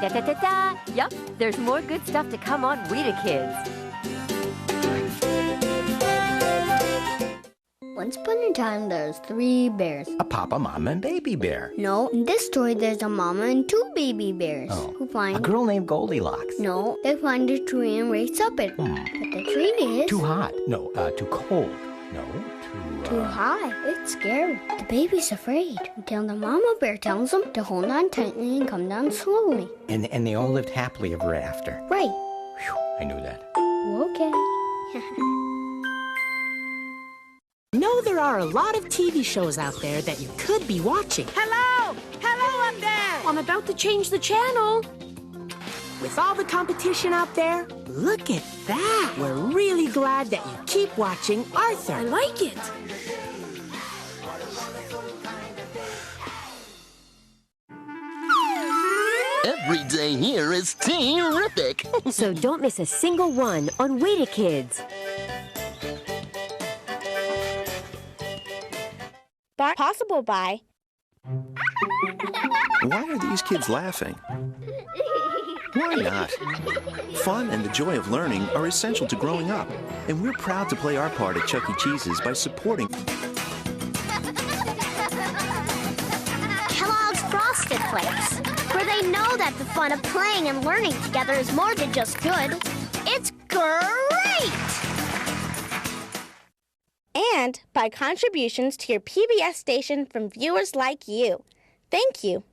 Ta-ta-ta-ta! Yup, there's more good stuff to come on WETA Kids. Once upon a time, there's 3 bears. A papa, mama, and baby bear. No, in this story, there's a mama and 2 baby bears who A find... girl named Goldilocks. No, they find a tree and race up it. But the tree is... Too hot. No, too cold. No, too high. It's scary. The baby's afraid until the mama bear tells them to hold on tightly and come down slowly. And they all lived happily ever after. Right. Whew, I knew that. Okay. Know there are a lot of TV shows out there that you could be watching. Hello! Hello up there! I'm about to change the channel. With all the competition out there, look at that. We're really glad that you keep watching Arthur. I like it. Every day here is terrific. So don't miss a single one on WETA Kids. Possible by... Why are these kids laughing? Why not? Fun and the joy of learning are essential to growing up, and we're proud to play our part at Chuck E. Cheese's by supporting Kellogg's Frosted Flakes, where they know that the fun of playing and learning together is more than just good. It's great! And by contributions to your PBS station from viewers like you. Thank you.